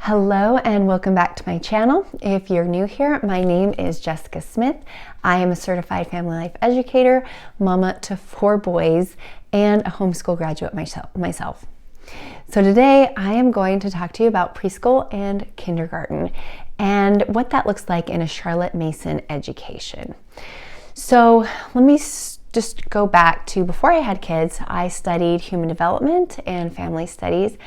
Hello and welcome back to my channel. If you're new here, my name is Jessica Smith. I am a certified family life educator, mama to 4 boys, and a homeschool graduate myself. So today I am going to talk to you about preschool and kindergarten and what that looks like in a Charlotte Mason education. So let me just go back to before I had kids. I studied human development and family studies,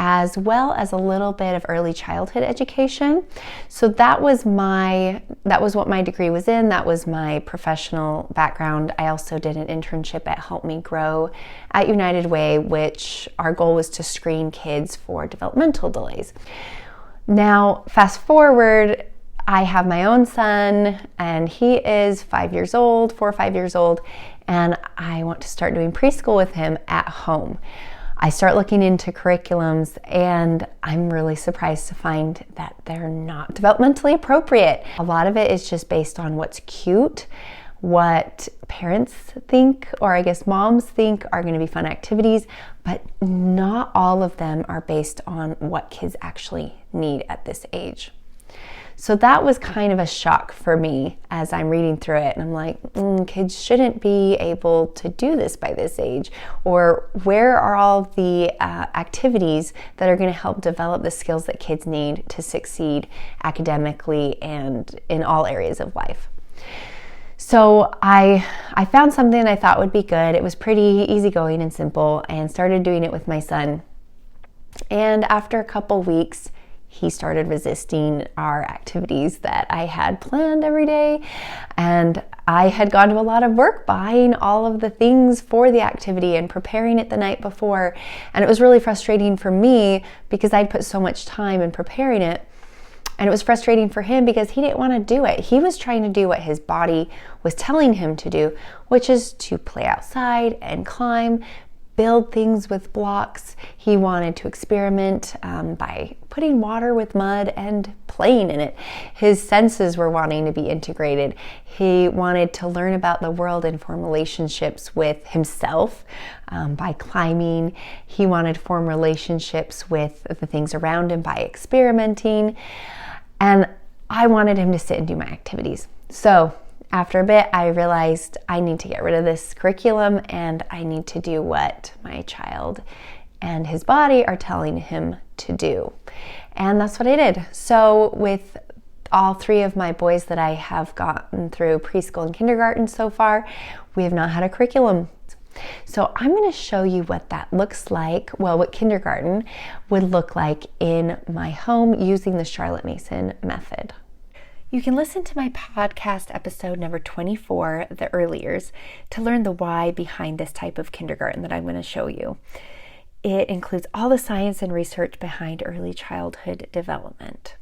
as well as a little bit of early childhood education. So that was what my degree was in. That was my professional background. I also did an internship at Help Me Grow at United Way, which our goal was to screen kids for developmental delays. Now, fast forward, I have my own son and he is 4 or 5 years old, and I want to start doing preschool with him at home. I start looking into curriculums and I'm really surprised to find that they're not developmentally appropriate. A lot of it is just based on what's cute, what parents think, or I guess moms think are going to be fun activities, but not all of them are based on what kids actually need at this age. So that was kind of a shock for me as I'm reading through it, and I'm like, kids shouldn't be able to do this by this age, or where are all the activities that are going to help develop the skills that kids need to succeed academically and in all areas of life. So I found something I thought would be good. It was pretty easygoing and simple, and started doing it with my son. And after a couple weeks, he started resisting our activities that I had planned every day. And I had gone to a lot of work buying all of the things for the activity and preparing it the night before. And it was really frustrating for me because I'd put so much time in preparing it. And it was frustrating for him because he didn't want to do it. He was trying to do what his body was telling him to do, which is to play outside and climb, build things with blocks. He wanted to experiment by putting water with mud and playing in it. His senses were wanting to be integrated. He wanted to learn about the world and form relationships with himself by climbing. He wanted to form relationships with the things around him by experimenting. And I wanted him to sit and do my activities. So after a bit, I realized I need to get rid of this curriculum and I need to do what my child and his body are telling him to do. And that's what I did. So with all 3 of my boys that I have gotten through preschool and kindergarten so far, we have not had a curriculum. So I'm going to show you what that looks like, what kindergarten would look like in my home using the Charlotte Mason method. You can listen to my podcast episode number 24, the early years, to learn the why behind this type of kindergarten that I'm going to show you. It includes all the science and research behind early childhood development.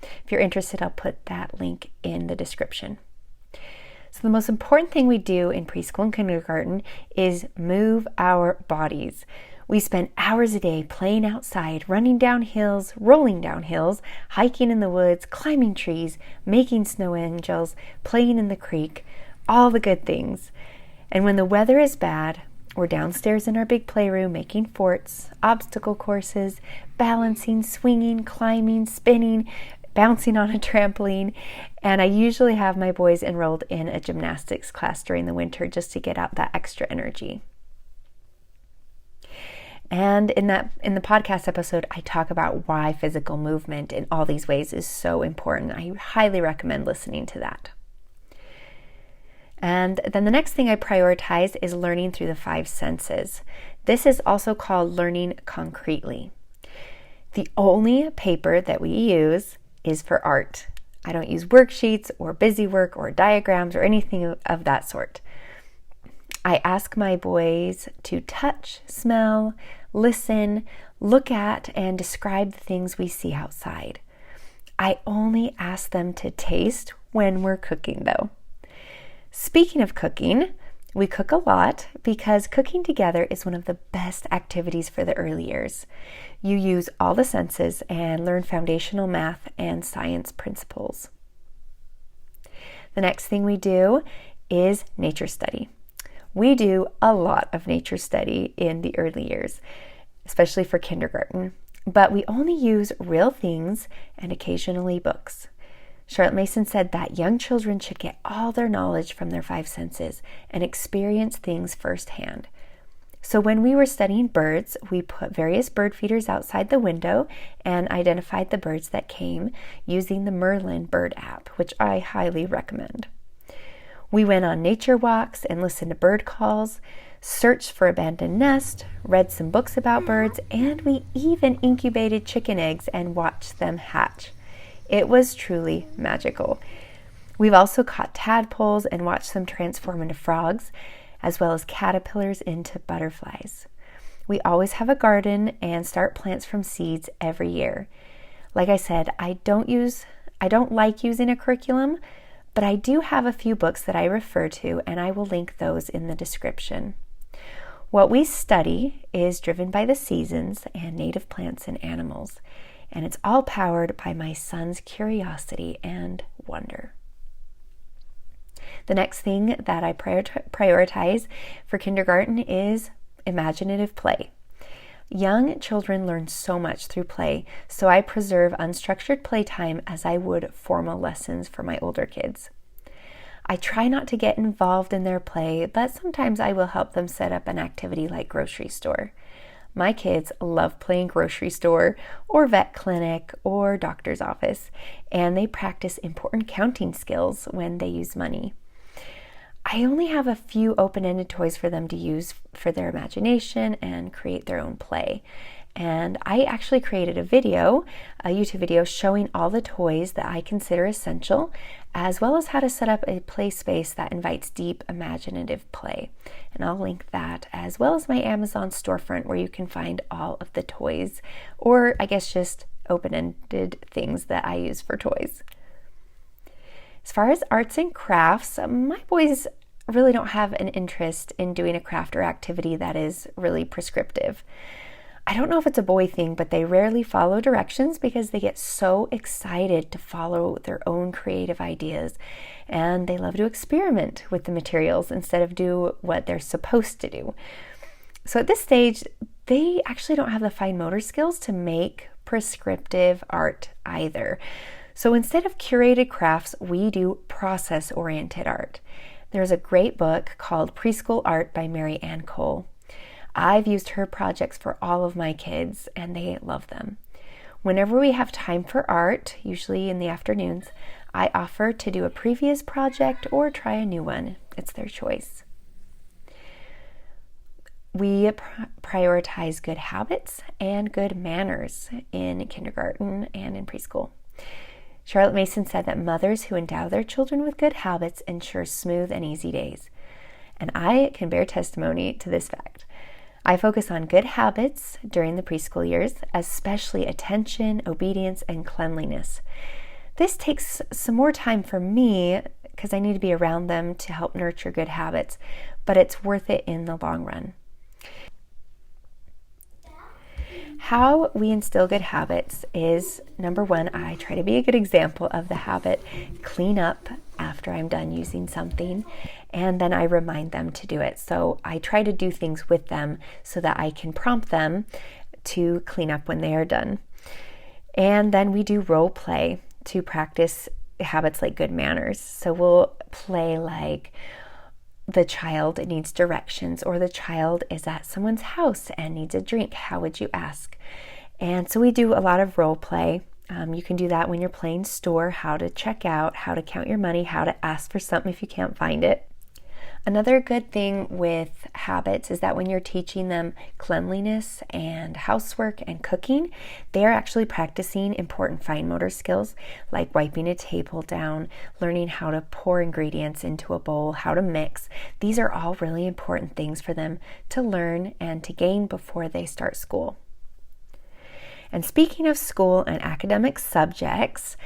If you're interested, I'll put that link in the description. So the most important thing we do in preschool and kindergarten is move our bodies. We spend hours a day playing outside, running down hills, rolling down hills, hiking in the woods, climbing trees, making snow angels, playing in the creek, all the good things. And when the weather is bad, we're downstairs in our big playroom making forts, obstacle courses, balancing, swinging, climbing, spinning, bouncing on a trampoline. And I usually have my boys enrolled in a gymnastics class during the winter just to get out that extra energy. And in the podcast episode, I talk about why physical movement in all these ways is so important. I highly recommend listening to that. And then the next thing I prioritize is learning through the 5 senses. This is also called learning concretely. The only paper that we use is for art. I don't use worksheets or busy work or diagrams or anything of that sort. I ask my boys to touch, smell, listen, look at, and describe the things we see outside. I only ask them to taste when we're cooking, though. Speaking of cooking, we cook a lot because cooking together is one of the best activities for the early years. You use all the senses and learn foundational math and science principles. The next thing we do is nature study. We do a lot of nature study in the early years, especially for kindergarten. but we only use real things and occasionally books. Charlotte Mason said that young children should get all their knowledge from their 5 senses and experience things firsthand. So when we were studying birds, we put various bird feeders outside the window and identified the birds that came using the Merlin bird app, which I highly recommend. We went on nature walks and listened to bird calls, searched for abandoned nests, read some books about birds, and we even incubated chicken eggs and watched them hatch. It was truly magical. We've also caught tadpoles and watched them transform into frogs, as well as caterpillars into butterflies. We always have a garden and start plants from seeds every year. Like I said, I don't like using a curriculum, but I do have a few books that I refer to, and I will link those in the description. What we study is driven by the seasons and native plants and animals, and it's all powered by my son's curiosity and wonder. The next thing that I prioritize for kindergarten is imaginative play. Young children learn so much through play, so I preserve unstructured playtime as I would formal lessons for my older kids. I try not to get involved in their play, but sometimes I will help them set up an activity like grocery store. My kids love playing grocery store or vet clinic or doctor's office, and they practice important counting skills when they use money. I only have a few open-ended toys for them to use for their imagination and create their own play. And I actually created a YouTube video showing all the toys that I consider essential, as well as how to set up a play space that invites deep imaginative play. And I'll link that, as well as my Amazon storefront where you can find all of the toys, or I guess just open-ended things that I use for toys. As far as arts and crafts, my boys really don't have an interest in doing a craft or activity that is really prescriptive. I don't know if it's a boy thing, but they rarely follow directions because they get so excited to follow their own creative ideas, and they love to experiment with the materials instead of do what they're supposed to do. So at this stage, they actually don't have the fine motor skills to make prescriptive art either. So instead of curated crafts, we do process-oriented art. There's a great book called Preschool Art by Mary Ann Cole. I've used her projects for all of my kids, and they love them. Whenever we have time for art, usually in the afternoons, I offer to do a previous project or try a new one. It's their choice. We prioritize good habits and good manners in kindergarten and in preschool. Charlotte Mason said that mothers who endow their children with good habits ensure smooth and easy days. And I can bear testimony to this fact. I focus on good habits during the preschool years, especially attention, obedience, and cleanliness. This takes some more time for me because I need to be around them to help nurture good habits, but it's worth it in the long run. How we instill good habits is, number one, I try to be a good example of the habit, clean up after I'm done using something, and then I remind them to do it. So I try to do things with them so that I can prompt them to clean up when they are done. And then we do role play to practice habits like good manners. So we'll play like the child needs directions, or the child is at someone's house and needs a drink. How would you ask? And so we do a lot of role play. You can do that when you're playing store, how to check out, how to count your money, how to ask for something if you can't find it. Another good thing with habits is that when you're teaching them cleanliness and housework and cooking, they are actually practicing important fine motor skills like wiping a table down, learning how to pour ingredients into a bowl, how to mix. These are all really important things for them to learn and to gain before they start school. And speaking of school and academic subjects,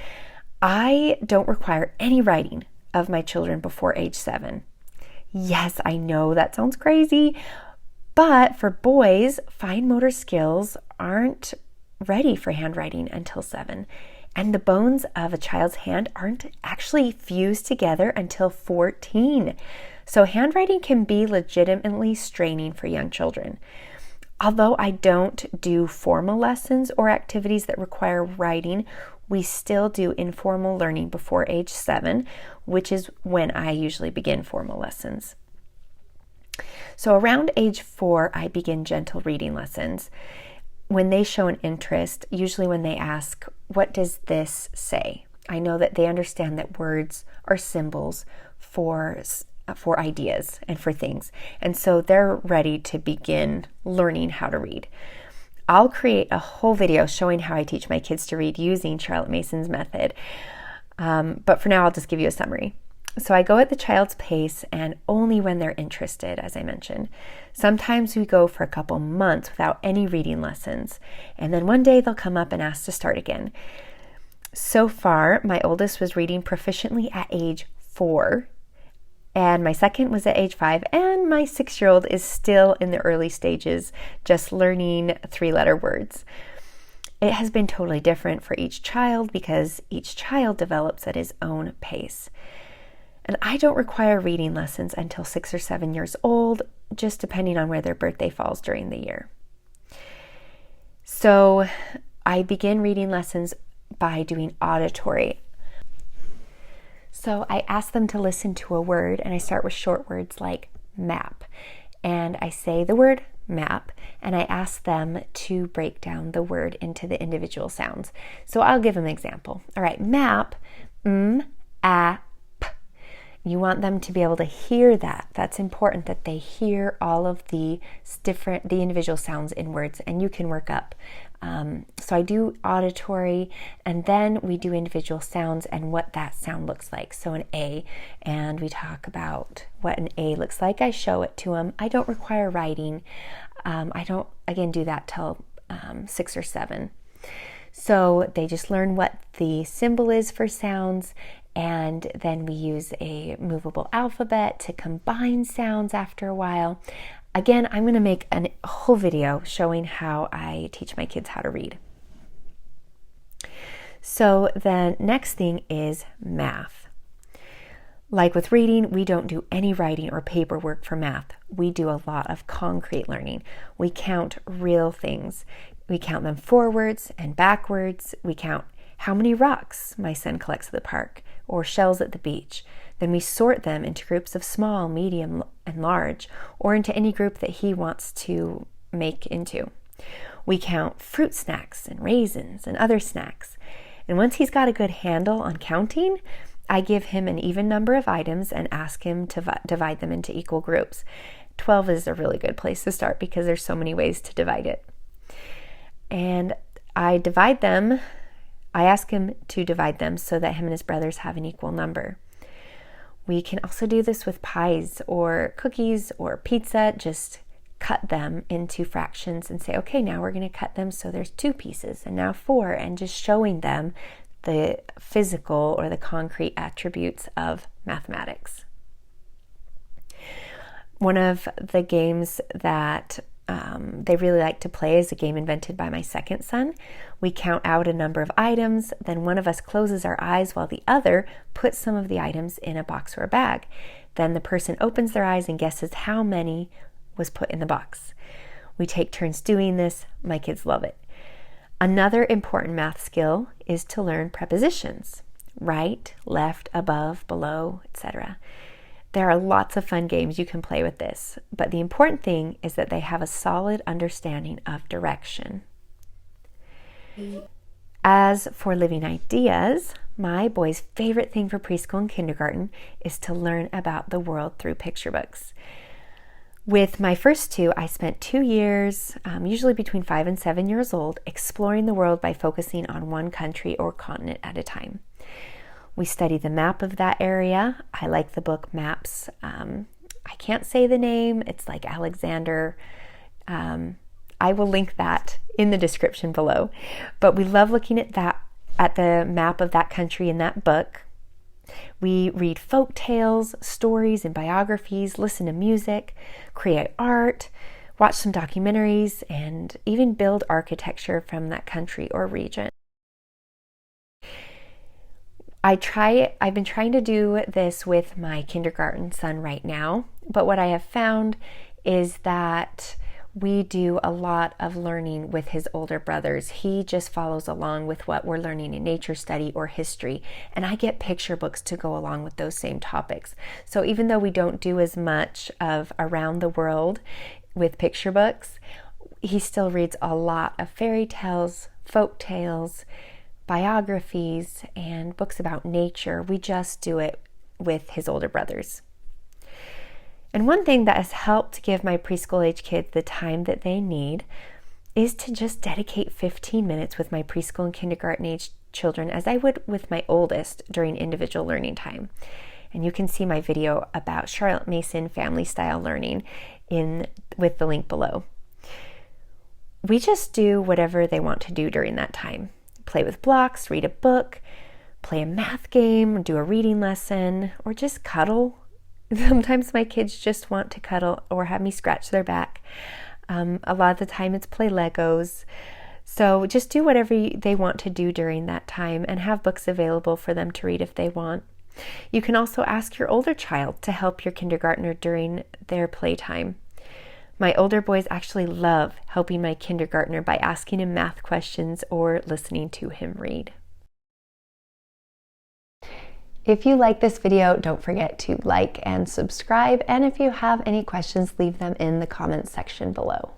I don't require any writing of my children before age 7. Yes, I know that sounds crazy, but for boys, fine motor skills aren't ready for handwriting until 7, and the bones of a child's hand aren't actually fused together until 14. So handwriting can be legitimately straining for young children. Although I don't do formal lessons or activities that require writing, we still do informal learning before age 7, which is when I usually begin formal lessons. So around age 4, I begin gentle reading lessons. When they show an interest, usually when they ask, "What does this say?" I know that they understand that words are symbols for ideas and for things. And so they're ready to begin learning how to read. I'll create a whole video showing how I teach my kids to read using Charlotte Mason's method. But for now, I'll just give you a summary. So I go at the child's pace and only when they're interested, as I mentioned. Sometimes we go for a couple months without any reading lessons. And then one day they'll come up and ask to start again. So far, my oldest was reading proficiently at age 4. And my second was at age 5, and my 6-year-old is still in the early stages, just learning 3-letter words. It has been totally different for each child because each child develops at his own pace. And I don't require reading lessons until 6 or 7 years old, just depending on where their birthday falls during the year. So I begin reading lessons by doing auditory. So I ask them to listen to a word, and I start with short words like map. And I say the word map, and I ask them to break down the word into the individual sounds. So I'll give them an example. All right, map, a, p. You want them to be able to hear that. That's important that they hear all of the individual sounds in words, and you can work up. So I do auditory, and then we do individual sounds and what that sound looks like. So an A, and we talk about what an A looks like. I show it to them. I don't require writing. I don't, again, do that till 6 or 7. So they just learn what the symbol is for sounds, and then we use a movable alphabet to combine sounds after a while. Again, I'm going to make a whole video showing how I teach my kids how to read. So the next thing is math. Like with reading, we don't do any writing or paperwork for math. We do a lot of concrete learning. We count real things. We count them forwards and backwards. We count how many rocks my son collects at the park or shells at the beach. Then we sort them into groups of small, medium, and large, or into any group that he wants to make into. We count fruit snacks and raisins and other snacks. And once he's got a good handle on counting, I give him an even number of items and ask him to divide them into equal groups. 12 is a really good place to start because there's so many ways to divide it. And I divide them. I ask him to divide them so that him and his brothers have an equal number. We can also do this with pies or cookies or pizza. Just cut them into fractions and say, okay, now we're going to cut them so there's 2 pieces and now 4, and just showing them the physical or the concrete attributes of mathematics. One of the games that they really like to play is a game invented by my second son. We count out a number of items, then one of us closes our eyes while the other puts some of the items in a box or a bag. Then the person opens their eyes and guesses how many was put in the box. We take turns doing this. My kids love it. Another important math skill is to learn prepositions: right, left, above, below, etc. There are lots of fun games you can play with this, but the important thing is that they have a solid understanding of direction. As for living ideas, my boy's favorite thing for preschool and kindergarten is to learn about the world through picture books. With my first 2, I spent 2 years, usually between 5 and 7 years old, exploring the world by focusing on one country or continent at a time. We study the map of that area. I like the book Maps. I can't say the name. It's like Alexander. I will link that in the description below. But we love looking at the map of that country in that book. We read folk tales, stories, and biographies, listen to music, create art, watch some documentaries, and even build architecture from that country or region. I've been trying to do this with my kindergarten son right now, but what I have found is that we do a lot of learning with his older brothers. He just follows along with what we're learning in nature study or history, and I get picture books to go along with those same topics. So even though we don't do as much of around the world with picture books, he still reads a lot of fairy tales, folk tales, biographies, and books about nature. We just do it with his older brothers. And one thing that has helped give my preschool age kids the time that they need is to just dedicate 15 minutes with my preschool and kindergarten age children as I would with my oldest during individual learning time. And you can see my video about Charlotte Mason family style learning with the link below. We just do whatever they want to do during that time. Play with blocks, read a book, play a math game, do a reading lesson, or just cuddle. Sometimes my kids just want to cuddle or have me scratch their back. A lot of the time it's play Legos. So just do whatever they want to do during that time and have books available for them to read if they want. You can also ask your older child to help your kindergartner during their playtime. My older boys actually love helping my kindergartner by asking him math questions or listening to him read. If you like this video, don't forget to like and subscribe. And if you have any questions, leave them in the comments section below.